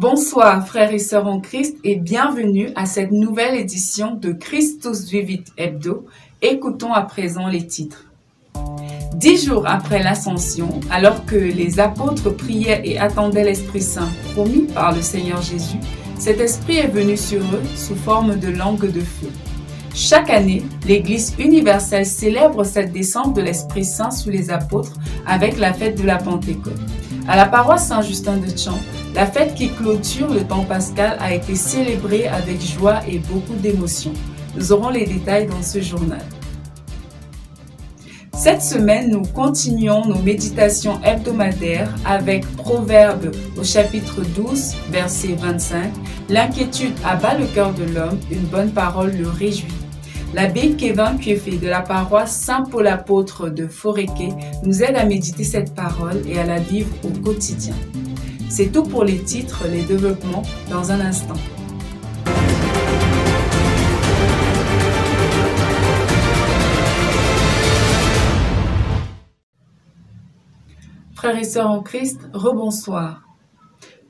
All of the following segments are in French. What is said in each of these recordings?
Bonsoir frères et sœurs en Christ et bienvenue à cette nouvelle édition de Christus Vivit Hebdo. Écoutons à présent les titres. 10 jours après l'Ascension, alors que les apôtres priaient et attendaient l'Esprit Saint promis par le Seigneur Jésus, cet Esprit est venu sur eux sous forme de langue de feu. Chaque année, l'Église universelle célèbre cette descente de l'Esprit Saint sous les apôtres avec la fête de la Pentecôte. À la paroisse Saint-Justin de Tchan, la fête qui clôture le temps pascal a été célébrée avec joie et beaucoup d'émotion. Nous aurons les détails dans ce journal. Cette semaine, nous continuons nos méditations hebdomadaires avec Proverbes au chapitre 12, verset 25. L'inquiétude abat le cœur de l'homme, une bonne parole le réjouit. L'abbé Kevin Piefé de la paroisse Saint-Paul apôtre de Foréké nous aide à méditer cette parole et à la vivre au quotidien. C'est tout pour les titres, les développements dans un instant. Frères et sœurs en Christ, rebonsoir.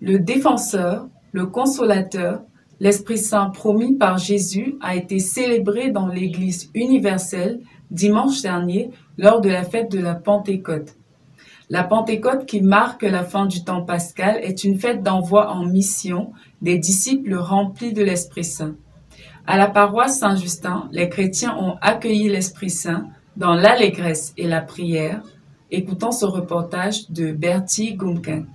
Le défenseur, le consolateur, l'Esprit Saint promis par Jésus a été célébré dans l'Église universelle dimanche dernier lors de la fête de la Pentecôte. La Pentecôte, qui marque la fin du temps pascal, est une fête d'envoi en mission des disciples remplis de l'Esprit Saint. À la paroisse Saint-Justin, les chrétiens ont accueilli l'Esprit Saint dans l'allégresse et la prière. Écoutons ce reportage de Bertie Gumken.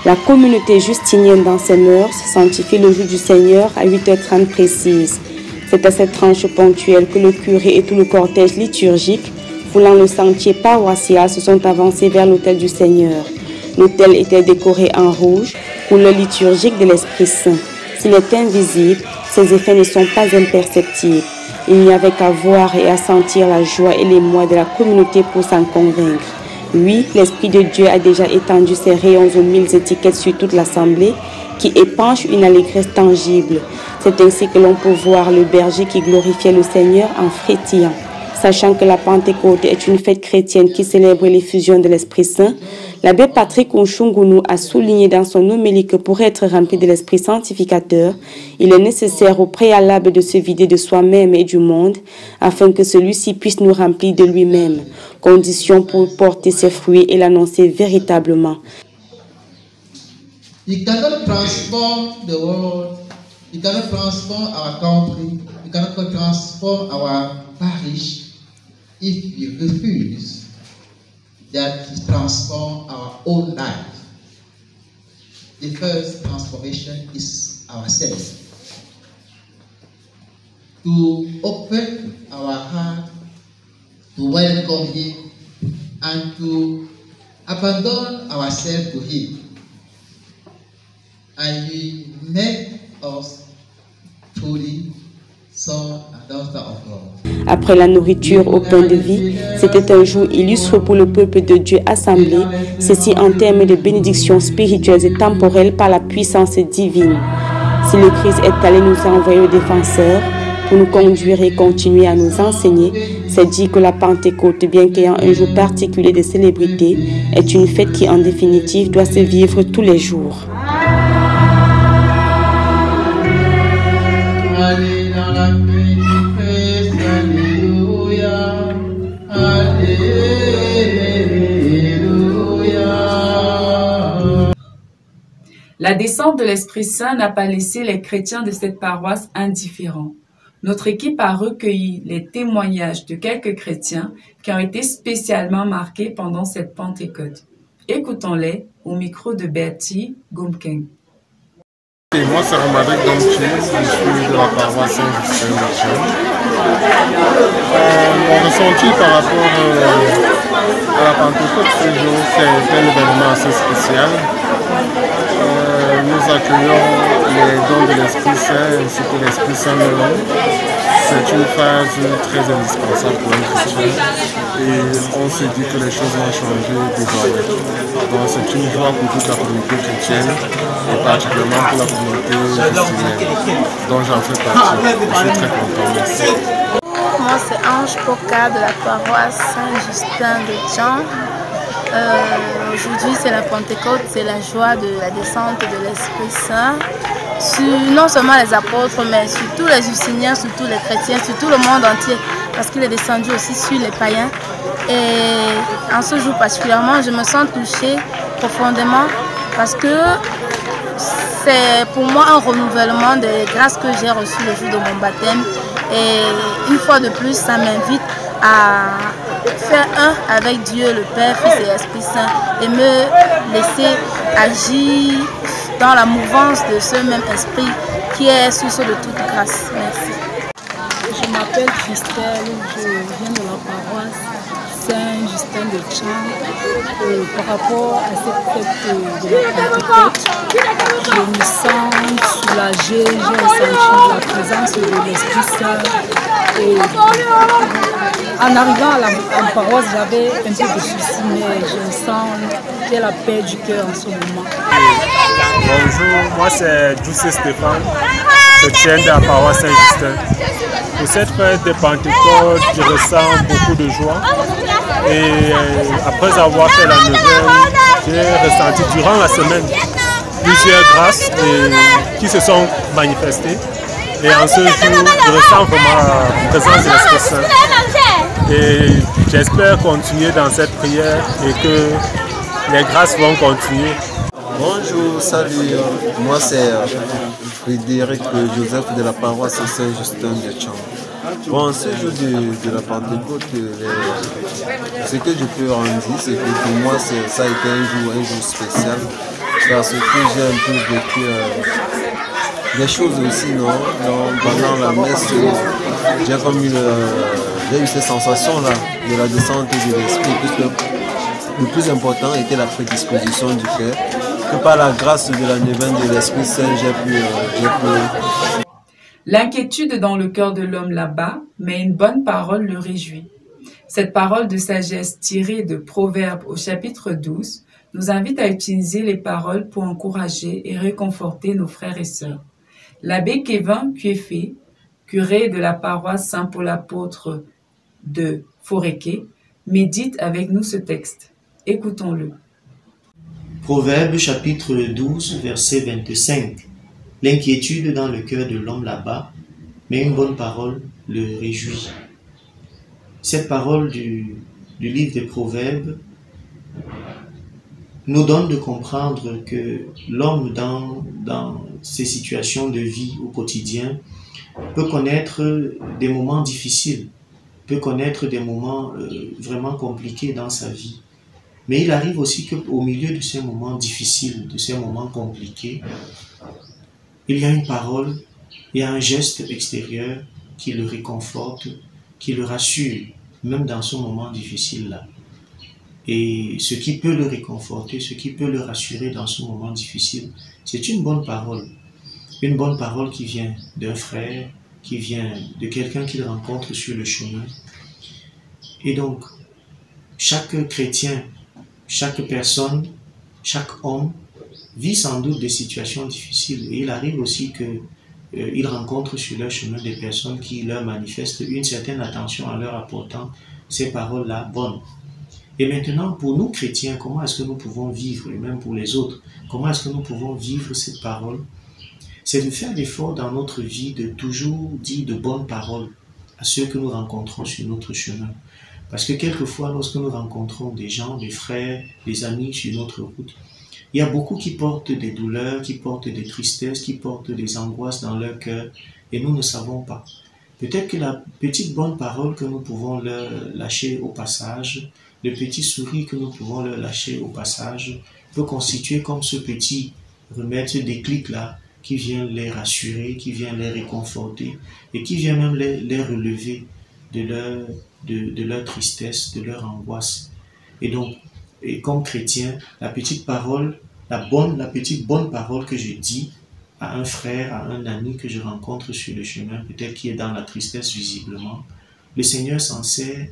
La communauté justinienne dans ses mœurs sanctifie le jour du Seigneur à 8h30 précise. C'est à cette tranche ponctuelle que le curé et tout le cortège liturgique, foulant le sentier paroissial, se sont avancés vers l'autel du Seigneur. L'autel était décoré en rouge, couleur liturgique de l'Esprit Saint. S'il est invisible, ses effets ne sont pas imperceptibles. Il n'y avait qu'à voir et à sentir la joie et l'émoi de la communauté pour s'en convaincre. Oui, l'Esprit de Dieu a déjà étendu ses rayons aux 1000 étiquettes sur toute l'assemblée, qui épanche une allégresse tangible. C'est ainsi que l'on peut voir le berger qui glorifiait le Seigneur en frétillant. Sachant que la Pentecôte est une fête chrétienne qui célèbre l'effusion de l'Esprit Saint, l'abbé Patrick Nchungunu a souligné dans son homélie que pour être rempli de l'Esprit sanctificateur, il est nécessaire au préalable de se vider de soi-même et du monde, afin que celui-ci puisse nous remplir de lui-même, condition pour porter ses fruits et l'annoncer véritablement. You cannot transform the world, you cannot transform our country, you cannot transform our parish if you refuse that to transform our own life. The first transformation is ourselves. To open our heart, to welcome Him, and to abandon ourselves to Him. And He make us truly sons and daughters of God. Après la nourriture au pain de vie, c'était un jour illustre pour le peuple de Dieu assemblé, ceci en termes de bénédictions spirituelles et temporelles par la puissance divine. Si le Christ est allé nous envoyer au défenseur pour nous conduire et continuer à nous enseigner, c'est dire que la Pentecôte, bien qu'ayant un jour particulier de célébrité, est une fête qui en définitive doit se vivre tous les jours. La descente de l'Esprit Saint n'a pas laissé les chrétiens de cette paroisse indifférents. Notre équipe a recueilli les témoignages de quelques chrétiens qui ont été spécialement marqués pendant cette Pentecôte. Écoutons-les au micro de Bertie Gumken. Et moi, c'est Romaric Domtier, je suis de la paroisse Saint-Justin de Tchan. Mon ressenti par rapport à la Pentecôte ce jour, c'est un événement assez spécial. Nous accueillons les dons de l'Esprit Saint ainsi que l'Esprit Saint lui-même. C'est une phase très indispensable pour un chrétien et on se dit que les choses vont changer désormais. Donc c'est une joie pour toute la communauté chrétienne et particulièrement pour la communauté justinienne dont j'en fais partie. Je suis très content. Merci. Moi c'est Ange Poka de la paroisse Saint-Justin de Tchan. Aujourd'hui, c'est la Pentecôte, c'est la joie de la descente de l'Esprit Saint. Sur non seulement les apôtres, mais sur tous les Justiniens, sur tous les chrétiens, sur tout le monde entier, parce qu'il est descendu aussi sur les païens. Et en ce jour particulièrement, je me sens touchée profondément parce que c'est pour moi un renouvellement des grâces que j'ai reçues le jour de mon baptême. Et une fois de plus, ça m'invite à faire un avec Dieu, le Père, Fils et Esprit Saint, et me laisser agir dans la mouvance de ce même esprit qui est source de toute grâce. Merci. Je m'appelle Christelle, je viens de la paroisse Saint-Justin de Tchang. Par rapport à cette fête de la Pentecôte, je me sens soulagée, j'ai ressenti la présence de l'Esprit Saint. Et en arrivant à la paroisse, j'avais un peu de soucis, mais je sens qu'il y a la paix du cœur en ce moment. Bonjour, moi c'est Djoussé Stéphane, chrétien de la paroisse Saint-Justin. Pour cette fête de Pentecôte, je ressens beaucoup de joie. Et après avoir fait la nouvelle, j'ai ressenti durant la semaine plusieurs grâces qui se sont manifestées. Et en ce jour, je ressens vraiment la présence de l'Esprit Saint. Et j'espère continuer dans cette prière et que les grâces vont continuer. Bonjour, salut, moi c'est Frédéric Joseph de la paroisse Saint-Justin de Tchang. Bon, ce jour de la Pentecôte, ce que je peux en dire, c'est que pour moi ça a été un jour spécial parce que j'ai un peu vécu des choses aussi, non pendant la messe, j'ai eu cette sensation-là de la descente de l'Esprit, puisque le plus important était la prédisposition du cœur. Que par la grâce de la neuvaine de l'Esprit Saint, j'ai pu. L'inquiétude dans le cœur de l'homme là-bas, mais une bonne parole le réjouit. Cette parole de sagesse tirée de Proverbes au chapitre 12 nous invite à utiliser les paroles pour encourager et réconforter nos frères et sœurs. L'abbé Kevin Cueffé, curé de la paroisse Saint-Paul apôtre de Foréqué, médite avec nous ce texte. Écoutons-le. Proverbe chapitre 12, verset 25. L'inquiétude dans le cœur de l'homme là-bas, mais une bonne parole le réjouit. Cette parole du livre des Proverbes nous donne de comprendre que l'homme dans ses situations de vie au quotidien peut connaître des moments difficiles, peut connaître des moments vraiment compliqués dans sa vie. Mais il arrive aussi qu'au milieu de ces moments difficiles, de ces moments compliqués, il y a une parole, il y a un geste extérieur qui le réconforte, qui le rassure, même dans ce moment difficile-là. Et ce qui peut le réconforter, ce qui peut le rassurer dans ce moment difficile, c'est une bonne parole. Une bonne parole qui vient d'un frère, qui vient de quelqu'un qu'il rencontre sur le chemin. Et donc, chaque chrétien, chaque personne, chaque homme vit sans doute des situations difficiles. Et il arrive aussi qu'ils rencontrent sur leur chemin des personnes qui leur manifestent une certaine attention en leur apportant ces paroles-là bonnes. Et maintenant, pour nous chrétiens, comment est-ce que nous pouvons vivre, et même pour les autres, comment est-ce que nous pouvons vivre cette parole? C'est de faire l'effort dans notre vie de toujours dire de bonnes paroles à ceux que nous rencontrons sur notre chemin. Parce que quelquefois, lorsque nous rencontrons des gens, des frères, des amis sur notre route, il y a beaucoup qui portent des douleurs, qui portent des tristesses, qui portent des angoisses dans leur cœur, et nous ne savons pas. Peut-être que la petite bonne parole que nous pouvons leur lâcher au passage, le petit sourire que nous pouvons leur lâcher au passage, peut constituer comme ce petit remède, ce déclic-là, qui vient les rassurer, qui vient les réconforter, et qui vient même les relever de leur tristesse, de leur angoisse. Et donc, comme chrétien, la petite bonne parole que je dis à un frère, à un ami que je rencontre sur le chemin, peut-être qui est dans la tristesse visiblement, le Seigneur s'en sert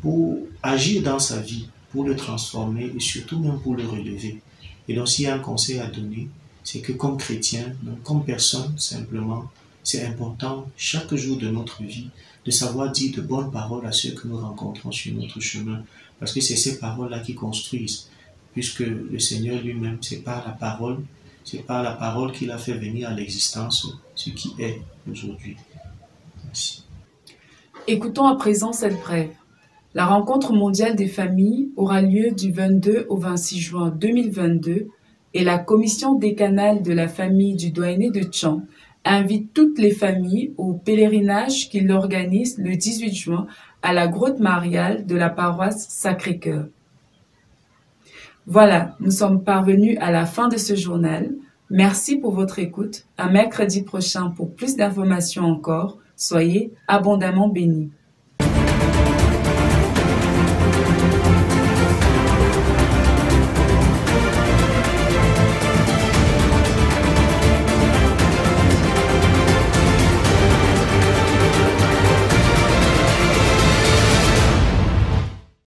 pour agir dans sa vie, pour le transformer et surtout même pour le relever. Et donc, s'il y a un conseil à donner, c'est que comme chrétien, comme personne simplement, c'est important chaque jour de notre vie de savoir dire de bonnes paroles à ceux que nous rencontrons sur notre chemin. parce que c'est ces paroles-là qui construisent, puisque le Seigneur lui-même, c'est par la parole qu'il a fait venir à l'existence ce qui est aujourd'hui. Merci. Écoutons à présent cette brève. La rencontre mondiale des familles aura lieu du 22 au 26 juin 2022 et la commission décanale de la famille du doyenné de Tchang invite toutes les familles au pèlerinage qu'il organise le 18 juin à la grotte mariale de la paroisse Sacré-Cœur. Voilà, nous sommes parvenus à la fin de ce journal. Merci pour votre écoute. À mercredi prochain pour plus d'informations encore. Soyez abondamment bénis.